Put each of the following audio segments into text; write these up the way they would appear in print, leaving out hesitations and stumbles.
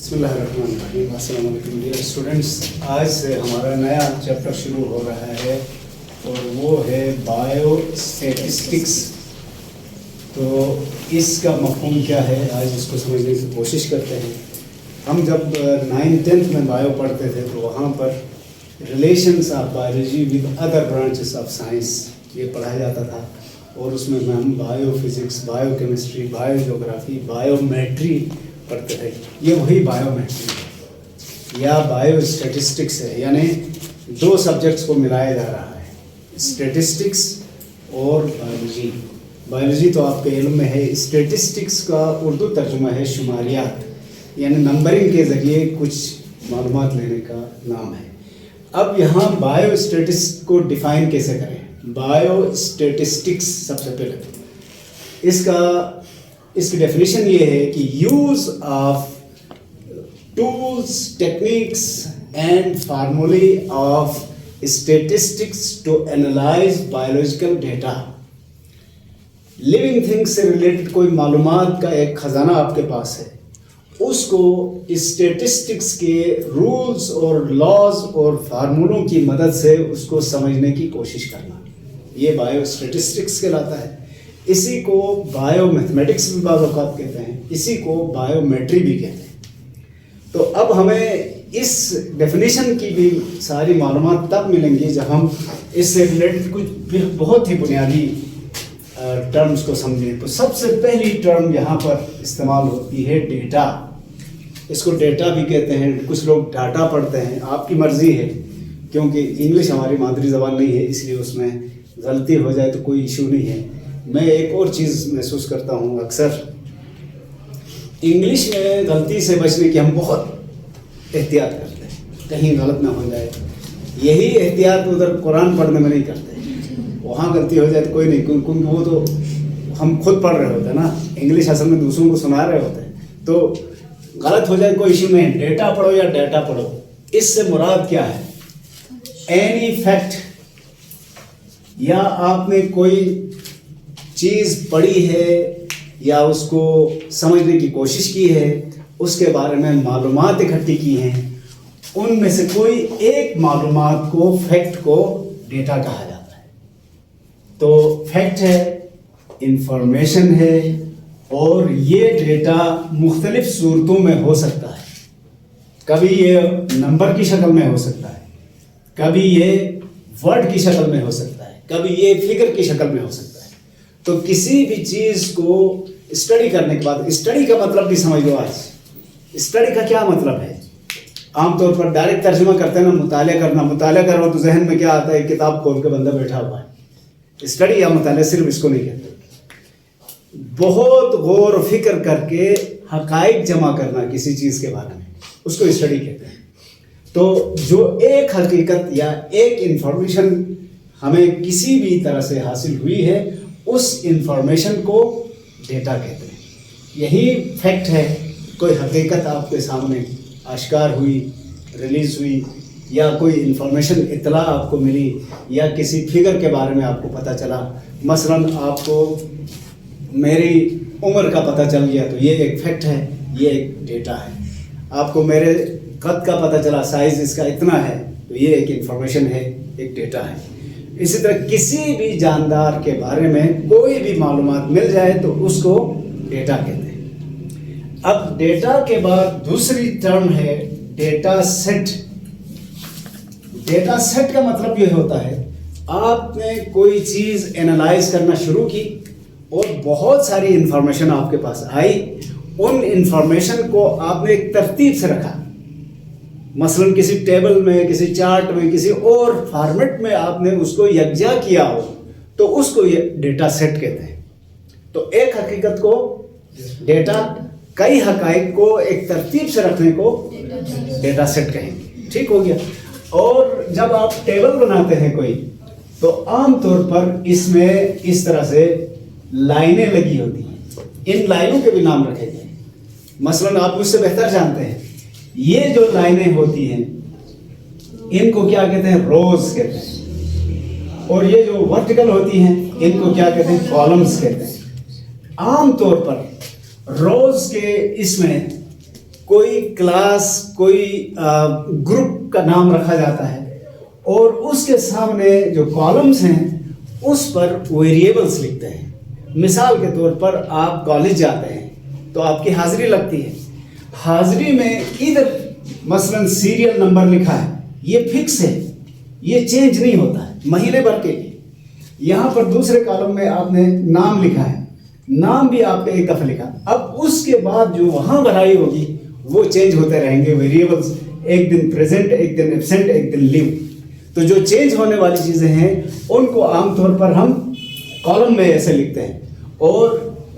بسم اللہ الرحمن الرحیم. السلام علیکم ڈیئر اسٹوڈنٹس. آج سے ہمارا نیا چیپٹر شروع ہو رہا ہے اور وہ ہے بایو اسٹیٹسٹکس. تو اس کا مفہوم کیا ہے آج اس کو سمجھنے کی کوشش کرتے ہیں. ہم جب 9th-10th میں بایو پڑھتے تھے تو وہاں پر relations of biology with other branches of science یہ پڑھایا جاتا تھا، اور اس میں ہم biophysics, biochemistry, bio جغرافی، بایو میٹری پڑھتے تھے. یہ وہی بایو میٹری یا بایو اسٹیٹسٹکس ہے، یعنی دو سبجیکٹس کو ملایا جا رہا ہے، اسٹیٹسٹکس اور بایولوجی. بایولوجی تو آپ کے علم میں ہے. اسٹیٹسٹکس کا اردو ترجمہ ہے شماریات، یعنی نمبرنگ کے ذریعے کچھ معلومات لینے کا نام ہے. اب یہاں بایو اسٹیٹسٹ کو ڈیفائن کیسے کریں؟ بایو اسٹیٹسٹکس سب سے پہلے اس کی ڈیفینیشن یہ ہے کہ use of tools, techniques and formulae of statistics to analyse biological data. Living things سے ریلیٹڈ کوئی معلومات کا ایک خزانہ آپ کے پاس ہے، اس کو اسٹیٹسٹکس کے رولز اور لاز اور فارمولوں کی مدد سے اس کو سمجھنے کی کوشش کرنا، یہ بایو اسٹیٹسٹکس کہلاتا ہے. اسی کو بایو میتھمیٹکس بھی بعض اوقات کہتے ہیں، اسی کو بایو میٹری بھی کہتے ہیں. تو اب ہمیں اس ڈیفینیشن کی بھی ساری معلومات تب ملیں گی جب ہم اس سے ریلیٹڈ کچھ بہت ہی بنیادی ٹرمز کو سمجھیں. تو سب سے پہلی ٹرم یہاں پر استعمال ہوتی ہے ڈیٹا. اس کو ڈیٹا بھی کہتے ہیں، کچھ لوگ ڈاٹا پڑھتے ہیں، آپ کی مرضی ہے، کیونکہ انگلش ہماری مادری زبان نہیں ہے، اس لیے اس میں غلطی ہو جائے تو کوئی ایشو نہیں ہے. میں ایک اور چیز محسوس کرتا ہوں، اکثر انگلش میں غلطی سے بچنے کی ہم بہت احتیاط کرتے ہیں، کہیں غلط نہ ہو جائے. یہی احتیاط ادھر قرآن پڑھنے میں نہیں کرتے. وہاں غلطی ہو جائے تو کوئی نہیں، کیونکہ وہ تو ہم خود پڑھ رہے ہوتے ہیں نا، انگلش اصل میں دوسروں کو سنا رہے ہوتے ہیں. تو غلط ہو جائے کوئی ایشو نہیں. ڈیٹا پڑھو یا ڈیٹا پڑھو، اس سے مراد کیا ہے؟ اینی فیکٹ، یا آپ نے کوئی چیز پڑھی ہے یا اس کو سمجھنے کی کوشش کی ہے، اس کے بارے میں معلومات اکٹھی کی ہیں، ان میں سے کوئی ایک معلومات کو، فیکٹ کو ڈیٹا کہا جاتا ہے. تو فیکٹ ہے، انفارمیشن ہے، اور یہ ڈیٹا مختلف صورتوں میں ہو سکتا ہے. کبھی یہ نمبر کی شکل میں ہو سکتا ہے، کبھی یہ ورڈ کی شکل میں ہو سکتا ہے، کبھی یہ فگر کی شکل میں ہو سکتا ہے. تو کسی بھی چیز کو اسٹڈی کرنے کے بعد، اسٹڈی کا مطلب بھی سمجھ لو. آج اسٹڈی کا کیا مطلب ہے؟ عام طور پر ڈائریکٹ ترجمہ کرتے ہیں نا، مطالعہ کرنا. مطالعہ کرو تو ذہن میں کیا آتا ہے؟ کتاب کھول کے بندہ بیٹھا ہوا ہے. اسٹڈی یا مطالعہ صرف اس کو نہیں کہتے. بہت غور و فکر کر کے حقائق جمع کرنا کسی چیز کے بارے میں، اس کو اسٹڈی کہتے ہیں. تو جو ایک حقیقت یا ایک انفارمیشن ہمیں کسی بھی طرح سے حاصل ہوئی ہے، اس انفارمیشن کو ڈیٹا کہتے ہیں. یہی فیکٹ ہے. کوئی حقیقت آپ کے سامنے آشکار ہوئی، ریلیز ہوئی، یا کوئی انفارمیشن، اطلاع آپ کو ملی، یا کسی فگر کے بارے میں آپ کو پتہ چلا. مثلاً آپ کو میری عمر کا پتہ چل گیا تو یہ ایک فیکٹ ہے، یہ ایک ڈیٹا ہے. آپ کو میرے قد کا پتہ چلا، سائز اس کا اتنا ہے، تو یہ ایک انفارمیشن ہے، ایک ڈیٹا ہے. اسی طرح کسی بھی جاندار کے بارے میں کوئی بھی معلومات مل جائے تو اس کو ڈیٹا کہتے ہیں. اب ڈیٹا کے بعد دوسری ٹرم ہے ڈیٹا سیٹ. ڈیٹا سیٹ کا مطلب یہ ہوتا ہے، آپ نے کوئی چیز اینالائز کرنا شروع کی اور بہت ساری انفارمیشن آپ کے پاس آئی. ان انفارمیشن کو آپ نے ایک ترتیب سے رکھا، مثلاً کسی ٹیبل میں، کسی چارٹ میں، کسی اور فارمیٹ میں آپ نے اس کو یکجا کیا ہو، تو اس کو یہ ڈیٹا سیٹ کہتے ہیں. تو ایک حقیقت کو ڈیٹا، کئی حقائق کو ایک ترتیب سے رکھنے کو ڈیٹا سیٹ کہیں گے. ٹھیک ہو گیا. اور جب آپ ٹیبل بناتے ہیں کوئی، تو عام طور پر اس میں اس طرح سے لائنیں لگی ہوتی ہیں. ان لائنوں کے بھی نام رکھے گئے. مثلاً آپ مجھ سے بہتر جانتے ہیں، یہ جو لائنیں ہوتی ہیں ان کو کیا کہتے ہیں؟ روز کہتے ہیں. اور یہ جو ورٹیکل ہوتی ہیں ان کو کیا کہتے ہیں؟ کالمز کہتے ہیں. عام طور پر روز کے اس میں کوئی کلاس کوئی گروپ کا نام رکھا جاتا ہے اور اس کے سامنے جو کالمز ہیں اس پر ویریبلس لکھتے ہیں. مثال کے طور پر آپ کالج جاتے ہیں تو آپ کی حاضری لگتی ہے. حاضری میں ادھر مثلاً سیریل نمبر لکھا ہے، یہ فکس ہے، یہ چینج نہیں ہوتا ہے مہینے بھر کے لیے. یہاں پر دوسرے کالم میں آپ نے نام لکھا ہے، نام بھی آپ نے ایک دفعہ لکھا. اب اس کے بعد جو وہاں بھرائی ہوگی وہ چینج ہوتے رہیں گے ویریبلس، ایک دن پریزنٹ، ایک دن ایبسنٹ، ایک دن لیو. تو جو چینج ہونے والی چیزیں ہیں ان کو عام طور پر ہم کالم میں ایسے لکھتے ہیں، اور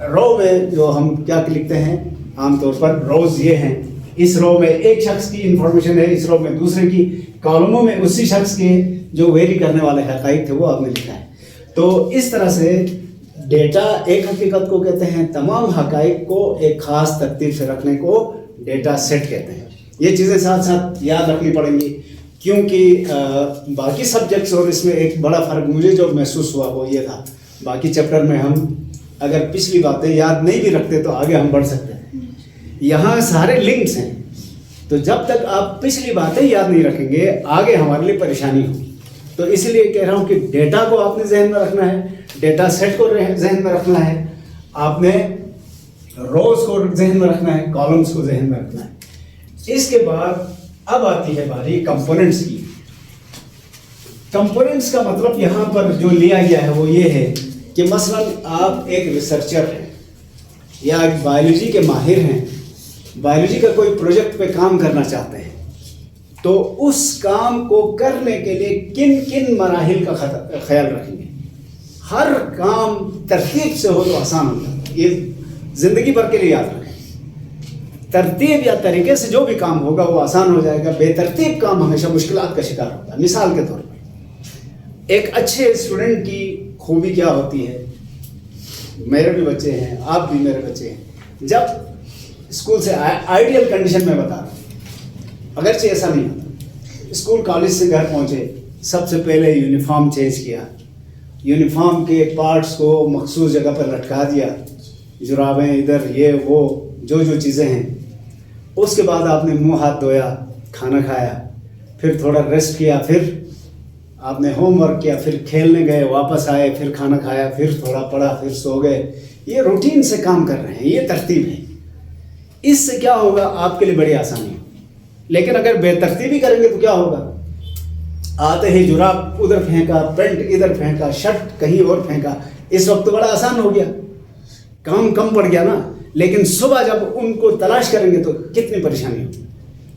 رو میں جو ہم کیا لکھتے ہیں عام طور پر روز یہ ہیں. اس رو میں ایک شخص کی انفارمیشن ہے، اس رو میں دوسرے کی، کالموں میں اسی شخص کے جو ویری کرنے والے حقائق تھے وہ آپ نے لکھا ہے. تو اس طرح سے ڈیٹا ایک حقیقت کو کہتے ہیں، تمام حقائق کو ایک خاص ترتیب سے رکھنے کو ڈیٹا سیٹ کہتے ہیں. یہ چیزیں ساتھ ساتھ یاد رکھنی پڑیں گی، کیونکہ باقی سبجیکٹس اور اس میں ایک بڑا فرق مجھے جو محسوس ہوا وہ یہ تھا، باقی چیپٹر میں ہم اگر پچھلی باتیں یاد نہیں بھی رکھتے تو آگے ہم بڑھ سکتے ہیں. یہاں سارے لنکس ہیں، تو جب تک آپ پچھلی باتیں یاد نہیں رکھیں گے آگے ہمارے لیے پریشانی ہوگی. تو اس لیے کہہ رہا ہوں کہ ڈیٹا کو آپ نے ذہن میں رکھنا ہے، ڈیٹا سیٹ کو ذہن میں رکھنا ہے، آپ نے روز کو ذہن میں رکھنا ہے، کالمز کو ذہن میں رکھنا ہے. اس کے بعد اب آتی ہے باری کمپوننٹس کی. کمپوننٹس کا مطلب یہاں پر جو لیا گیا ہے وہ یہ ہے کہ مثلا آپ ایک ریسرچر ہیں یا ایک بایولوجی کے ماہر ہیں، بایولوجی کا کوئی پروجیکٹ پہ کام کرنا چاہتے ہیں، تو اس کام کو کرنے کے لیے کن کن مراحل کا خیال رکھیں گے. ہر کام ترتیب سے ہو تو آسان ہو جاتا ہے. یہ زندگی بھر کے لیے یاد رکھیں، ترتیب یا طریقے سے جو بھی کام ہوگا وہ آسان ہو جائے گا، بے ترتیب کام ہمیشہ مشکلات کا شکار ہوتا ہے. مثال کے طور پر ایک اچھے اسٹوڈنٹ کی خوبی کیا ہوتی ہے، میرے بھی بچے ہیں، آپ بھی میرے بچے ہیں، جب اسکول سے آئیڈیل کنڈیشن میں بتا رہا ہوں، اگرچہ ایسا نہیں ہوتا، اسکول کالج سے گھر پہنچے، سب سے پہلے یونیفارم چینج کیا، یونیفارم کے پارٹس کو مخصوص جگہ پر لٹکا دیا، جرابیں ادھر، یہ وہ جو چیزیں ہیں. اس کے بعد آپ نے منہ ہاتھ دھویا، کھانا کھایا، پھر تھوڑا ریسٹ کیا، پھر آپ نے ہوم ورک کیا، پھر کھیلنے گئے، واپس آئے، پھر کھانا کھایا، پھر تھوڑا پڑھا، پھر سو گئے. یہ روٹین سے کام کر رہے ہیں، یہ ترتیب ہے. اس سے کیا ہوگا، آپ کے لیے بڑی آسانی ہوگی. لیکن اگر بے ترتیبی کریں گے تو کیا ہوگا، آتے ہی جراب ادھر پھینکا، پینٹ ادھر پھینکا، شرٹ کہیں اور پھینکا. اس وقت تو بڑا آسان ہو گیا، کام کم پڑ گیا نا. لیکن صبح جب ان کو تلاش کریں گے تو کتنی پریشانی ہوگی.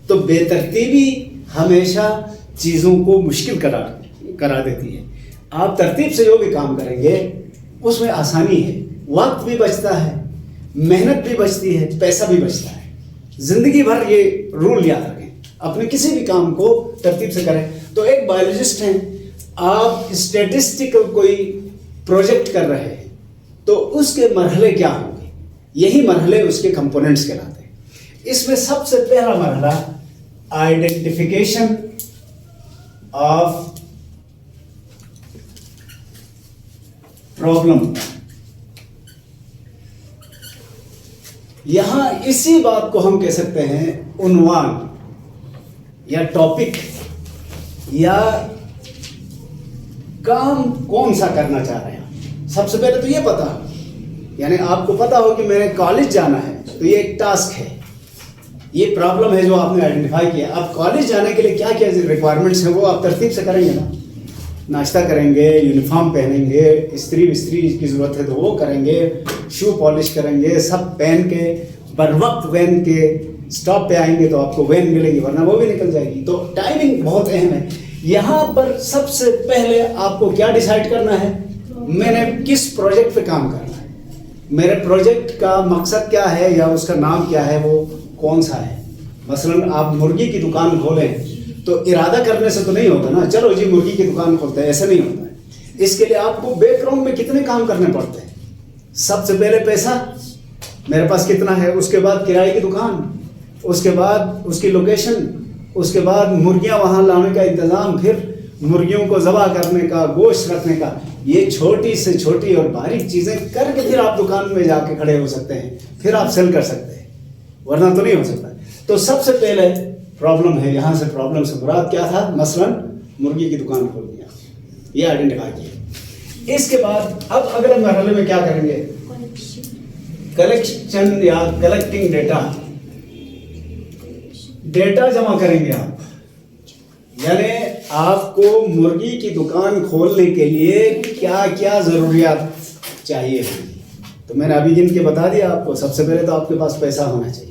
تو بے ترتیبی ہمیشہ چیزوں کو مشکل کرا دیتی ہے. آپ ترتیب سے جو بھی کام کریں گے اس میں آسانی ہے، وقت بھی بچتا ہے، محنت بھی بچتی ہے، پیسہ بھی بچتا ہے. زندگی بھر یہ رول یاد رکھیں، اپنے کسی بھی کام کو ترتیب سے کریں. تو ایک بایولوجسٹ ہیں، آپ اسٹیٹسٹیکل کوئی پروجیکٹ کر رہے ہیں تو اس کے مرحلے کیا ہوں گے، یہی مرحلے اس کے کمپوننٹس کہلاتے ہیں. اس میں سب سے پہلا مرحلہ آئیڈینٹیفیکیشن آف پرابلم. یہاں اسی بات کو ہم کہہ سکتے ہیں عنوان یا ٹاپک، یا کام کون سا کرنا چاہ رہے ہیں. سب سے پہلے تو یہ پتا، یعنی آپ کو پتا ہو کہ میں نے کالج جانا ہے تو یہ ایک ٹاسک ہے، یہ پرابلم ہے جو آپ نے آئیڈینٹیفائی کیا. اب کالج جانے کے لیے کیا کیا ریکوائرمنٹس ہیں وہ آپ ترتیب سے کریں گے نا. ناشتہ کریں گے، یونیفارم پہنیں گے، استری کی ضرورت ہے تو وہ کریں گے، شو پالش کریں گے، سب پہن کے بر وقت وین کے اسٹاپ پہ آئیں گے تو آپ کو وین ملے گی، ورنہ وہ بھی نکل جائے گی. تو ٹائمنگ بہت اہم ہے. یہاں پر سب سے پہلے آپ کو کیا ڈیسائیڈ کرنا ہے، میں نے کس پروجیکٹ پہ کام کرنا ہے، میرے پروجیکٹ کا مقصد کیا ہے یا اس کا نام کیا ہے، وہ کون سا ہے. مثلاً آپ مرغی کی دکان کھولیں تو ارادہ کرنے سے تو نہیں ہوتا نا، چلو جی مرغی کی دکان کھولتے ہیں، ایسا نہیں ہوتا ہے. اس کے لیے آپ کو بیک گراؤنڈ میں کتنے کام کرنے پڑتے ہیں. سب سے پہلے پیسہ میرے پاس کتنا ہے، اس کے بعد کرائے کی دکان، اس کے بعد اس کی لوکیشن، اس کے بعد مرغیاں وہاں لانے کا انتظام، پھر مرغیوں کو ذبح کرنے کا، گوشت رکھنے کا. یہ چھوٹی سے چھوٹی اور باریک چیزیں کر کے پھر آپ دکان میں جا کے کھڑے ہو سکتے ہیں، پھر آپ سیل کر سکتے ہیں، ورنہ تو نہیں ہو سکتا. تو سب سے پہلے پرابلم ہے، یہاں سے پرابلم سے مراد کیا تھا؟ مثلاً مرغی کی دکان کھول دیا، یہ آئیڈینٹیفائی کیا۔ اس کے بعد اب اگلے مرحلے میں کیا کریں گے؟ کلیکشن یا کلیکٹنگ ڈیٹا جمع کریں گے آپ، یعنی آپ کو مرغی کی دکان کھولنے کے لیے کیا کیا ضروریات چاہیے ہوگی۔ تو میں نے ابھی گن کے بتا دیا آپ کو۔ سب سے پہلے تو آپ کے پاس پیسہ ہونا چاہیے،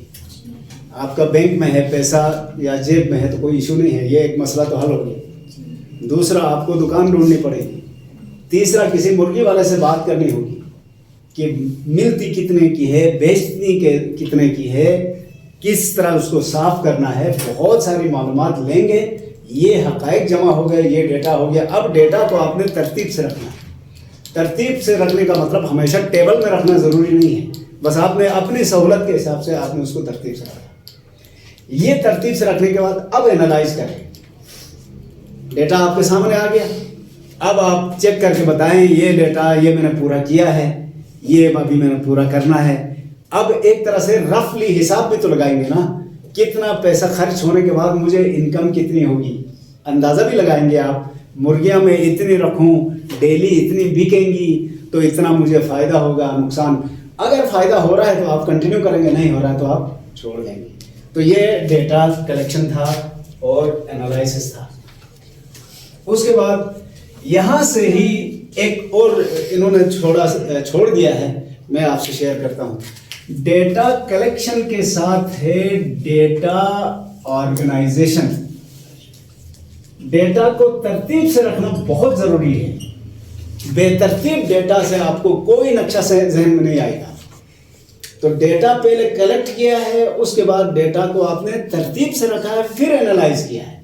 آپ کا بینک میں ہے پیسہ یا جیب میں ہے تو کوئی ایشو نہیں ہے، یہ ایک مسئلہ تو حل ہو گیا۔ دوسرا، آپ کو دکان ڈھونڈنی پڑے گی۔ تیسرا، کسی مرغی والے سے بات کرنی ہوگی کہ ملتی کتنے کی ہے، بیچنی کتنے کی ہے، کس طرح اس کو صاف کرنا ہے، بہت ساری معلومات لیں گے۔ یہ حقائق جمع ہو گئے، یہ ڈیٹا ہو گیا۔ اب ڈیٹا کو آپ نے ترتیب سے رکھنا ہے۔ ترتیب سے رکھنے کا مطلب ہمیشہ ٹیبل میں رکھنا ضروری نہیں ہے، بس آپ نے اپنی سہولت کے حساب سے آپ نے اس کو ترتیب سے رکھا۔ یہ ترتیب سے رکھنے کے بعد اب اینالائز کریں۔ ڈیٹا آپ کے سامنے آ گیا، اب آپ چیک کر کے بتائیں یہ ڈیٹا یہ میں نے پورا کیا ہے، یہ ابھی میں نے پورا کرنا ہے۔ اب ایک طرح سے رفلی حساب بھی تو لگائیں گے نا، کتنا پیسہ خرچ ہونے کے بعد مجھے انکم کتنی ہوگی، اندازہ بھی لگائیں گے آپ۔ مرغیاں میں اتنی رکھوں، ڈیلی اتنی بکیں گی تو اتنا مجھے فائدہ ہوگا، نقصان۔ اگر فائدہ ہو رہا ہے تو آپ کنٹینیو کریں گے، نہیں ہو رہا ہے تو آپ چھوڑ دیں گے۔ تو یہ ڈیٹا کلیکشن تھا اور انالائسس تھا۔ اس کے بعد یہاں سے ہی ایک اور انہوں نے چھوڑ دیا ہے، میں آپ سے شیئر کرتا ہوں۔ ڈیٹا کلیکشن کے ساتھ ہے ڈیٹا آرگنائزیشن۔ ڈیٹا کو ترتیب سے رکھنا بہت ضروری ہے۔ بے ترتیب ڈیٹا سے آپ کو کوئی نقشہ ذہن میں نہیں آئے گا۔ تو ڈیٹا پہلے کلیکٹ کیا ہے، اس کے بعد ڈیٹا کو آپ نے ترتیب سے رکھا ہے، پھر اینالائز کیا ہے۔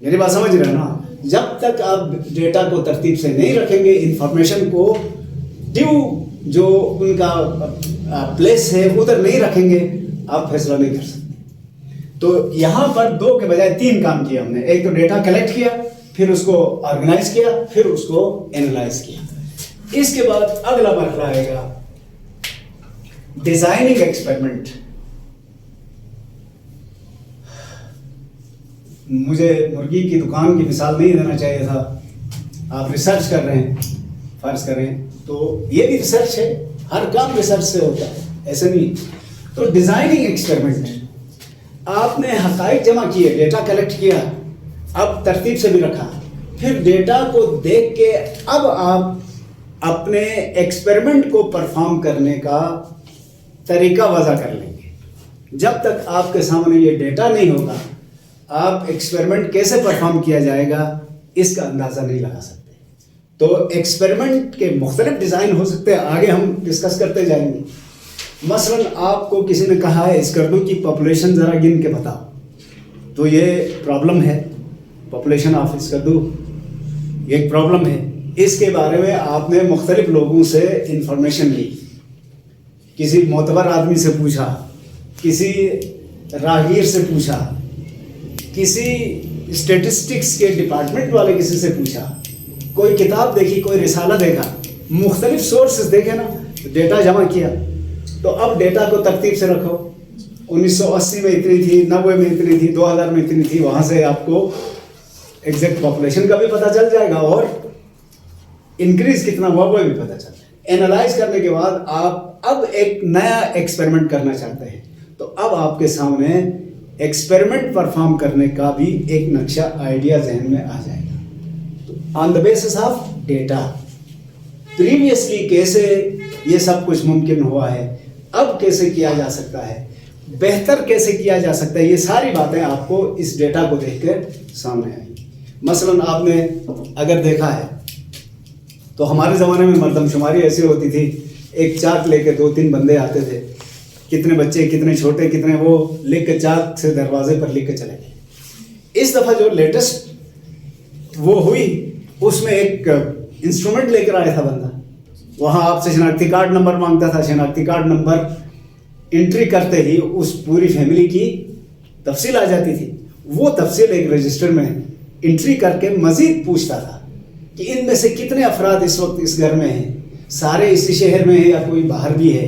میری بات سمجھ رہے ہیں نا؟ جب تک آپ ڈیٹا کو ترتیب سے نہیں رکھیں گے، انفارمیشن کو ڈیو جو ان کا پلیس ہے ادھر نہیں رکھیں گے، آپ فیصلہ نہیں کر سکتے۔ تو یہاں پر 2 کے بجائے 3 کام کیا ہم نے۔ ایک تو ڈیٹا کلیکٹ کیا، پھر اس کو آرگنائز کیا، پھر اس کو اینالائز کیا۔ اس کے بعد اگلا مرحلہ آئے گا ڈیزائننگ ایکسپیریمنٹ۔ مجھے مرغی کی دکان کی مثال نہیں دینا چاہیے تھا، آپ ریسرچ کر رہے ہیں فرض کریں، تو یہ بھی ریسرچ ہے، ہر کام ریسرچ سے ہوتا ہے، ایسے نہیں۔ تو ڈیزائننگ ایکسپیریمنٹ، آپ نے حقائق جمع کیے، ڈیٹا کلیکٹ کیا، اب ترتیب سے بھی رکھا، پھر ڈیٹا کو دیکھ کے اب آپ اپنے ایکسپیریمنٹ کو پرفارم کرنے کا طریقہ وضع کر لیں گے۔ جب تک آپ کے سامنے یہ ڈیٹا نہیں ہوگا، آپ ایکسپیریمنٹ کیسے پرفارم کیا جائے گا اس کا اندازہ نہیں لگا سکتے۔ تو ایکسپیریمنٹ کے مختلف ڈیزائن ہو سکتے ہیں، آگے ہم ڈسکس کرتے جائیں گے۔ مثلاً آپ کو کسی نے کہا ہے اسکردو کی پاپولیشن ذرا گن کے بتاؤ، تو یہ پرابلم ہے، پاپولیشن آف اسکردو یہ ایک پرابلم ہے۔ اس کے بارے میں آپ نے مختلف لوگوں سے انفارمیشن لی، کسی معتبر آدمی سے پوچھا، کسی راہگیر سے پوچھا، کسی اسٹیٹسٹکس کے ڈپارٹمنٹ والے کسی سے پوچھا، کوئی کتاب دیکھی، کوئی رسالہ دیکھا، مختلف سورسز دیکھے نا، ڈیٹا جمع کیا۔ تو اب ڈیٹا کو ترتیب سے رکھو، 1980 میں اتنی تھی، 90 میں اتنی تھی، 2000 میں اتنی تھی، وہاں سے آپ کو ایگزیکٹ پاپولیشن کا بھی پتہ چل جائے گا اور انکریز کتنا ہوا وہ بھی پتہ چل جائے گا۔ اینالائز کرنے کے بعد آپ اب ایک نیا ایکسپیریمنٹ کرنا چاہتے ہیں، تو اب آپ کے سامنے ایکسپیریمنٹ پرفارم کرنے کا بھی ایک نقشہ آئیڈیا ذہن میں آ جائے گا۔ تو on the basis of data previously کیسے یہ سب کچھ ممکن ہوا ہے، اب کیسے کیا جا سکتا ہے، بہتر کیسے کیا جا سکتا ہے، یہ ساری باتیں آپ کو اس ڈیٹا کو دیکھ کر سامنے آئیں گی۔ مثلاً آپ نے اگر دیکھا ہے تو ہمارے زمانے میں مردم شماری ایسی ہوتی تھی، ایک چاک لے کے 2-3 بندے آتے تھے، کتنے بچے، کتنے چھوٹے، کتنے، وہ لکھ کے چاک سے دروازے پر لکھ کے چلے گئے۔ اس دفعہ جو لیٹسٹ وہ ہوئی، اس میں ایک انسٹرومنٹ لے کر آیا تھا بندہ، وہاں آپ سے شناختی کارڈ نمبر مانگتا تھا، شناختی کارڈ نمبر انٹری کرتے ہی اس پوری فیملی کی تفصیل آ جاتی تھی۔ وہ تفصیل ایک رجسٹر میں انٹری کر کے مزید پوچھتا تھا کہ ان میں سے کتنے افراد اس وقت اس گھر میں ہیں، سارے اسی شہر میں ہیں یا کوئی باہر بھی ہے،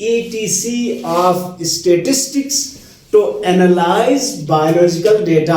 etc of statistics to analyze biological data।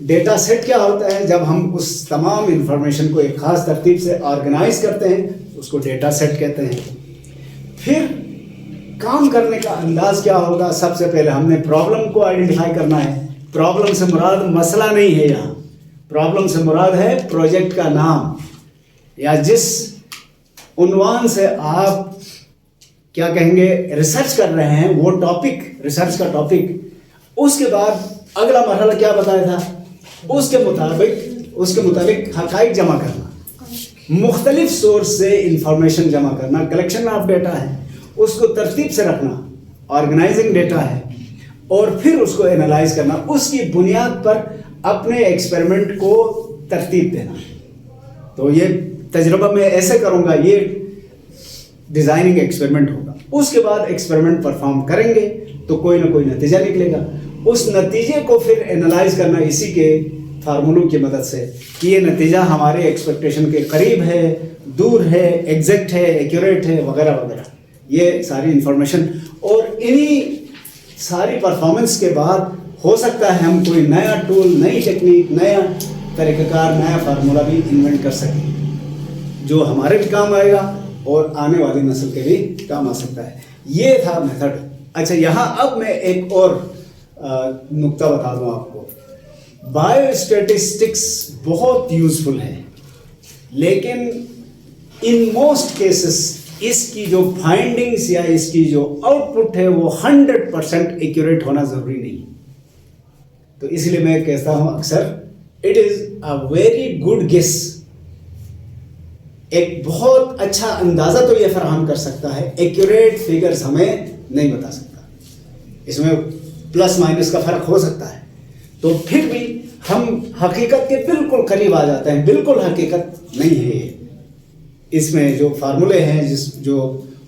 Data set کیا ہوتا ہے؟ جب ہم اس تمام انفارمیشن کو ایک خاص ترتیب سے آرگنائز کرتے ہیں اس کو ڈیٹا سیٹ کہتے ہیں. پھر کام کرنے کا انداز کیا ہوگا؟ سب سے پہلے ہم نے پرابلم کو آئیڈینٹیفائی کرنا ہے. پرابلم سے مراد مسئلہ نہیں ہے، یہاں پرابلم سے مراد ہے پروجیکٹ کا نام، یا جس عنوان سے آپ کیا کہیں گے ریسرچ کر رہے ہیں وہ ٹاپک، ریسرچ کا ٹاپک. اس کے بعد اگلا مرحلہ کیا بتایا تھا؟ اس کے مطابق حقائق جمع کرنا، مختلف سورس سے انفارمیشن جمع کرنا، کلیکشن آف ڈیٹا ہے، اس کو ترتیب سے رکھنا، آرگنائزنگ ڈیٹا ہے، اور پھر اس کو اینالائز کرنا، اس کی بنیاد پر اپنے ایکسپیریمنٹ کو ترتیب دینا. تو یہ تجربہ میں ایسے کروں گا، یہ ڈیزائننگ ایکسپیریمنٹ ہوگا. اس کے بعد ایکسپیریمنٹ پرفارم کریں گے تو کوئی نہ کوئی نتیجہ نکلے گا. اس نتیجے کو پھر اینالائز کرنا اسی کے فارمولوں کی مدد سے کہ یہ نتیجہ ہمارے ایکسپیکٹیشن کے قریب ہے، دور ہے، ایگزیکٹ ہے، ایکوریٹ ہے، وغیرہ وغیرہ. یہ ساری انفارمیشن، اور انہی ساری پرفارمنس کے بعد ہو سکتا ہے ہم کوئی نیا ٹول، نئی ٹیکنیک، نیا طریقہ کار، نیا فارمولہ بھی انوینٹ کر سکیں جو ہمارے بھی کام آئے گا اور آنے والی نسل کے بھی کام آ سکتا ہے. یہ تھا میتھڈ. اچھا، یہاں اب میں ایک اور نقطہ بتا دوں آپ کو. بایو اسٹیٹسٹکس بہت یوزفل ہے، لیکن ان موسٹ کیسز اس کی جو فائنڈنگس یا اس کی جو آؤٹ پٹ ہے وہ 100% ایکوریٹ ہونا ضروری نہیں. تو اس لیے میں کہتا ہوں اکثر it is a very good guess. ایک بہت اچھا اندازہ تو یہ فراہم کر سکتا ہے، ایکوریٹ فگرز ہمیں نہیں بتا سکتا. اس میں پلس مائنس کا فرق ہو سکتا ہے. تو پھر بھی ہم حقیقت کے بالکل قریب آ جاتے ہیں. بالکل حقیقت نہیں ہے یہ. اس میں جو فارمولے ہیں، جو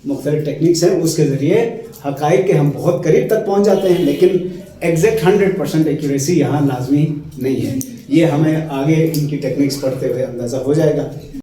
مختلف ٹیکنیکس ہیں، اس کے ذریعے حقائق کے ہم بہت قریب تک پہنچ جاتے ہیں، لیکن ایگزیکٹ 100% ایکوریسی یہاں لازمی نہیں ہے. یہ ہمیں آگے ان کی ٹیکنیکس پڑھتے ہوئے اندازہ ہو جائے گا.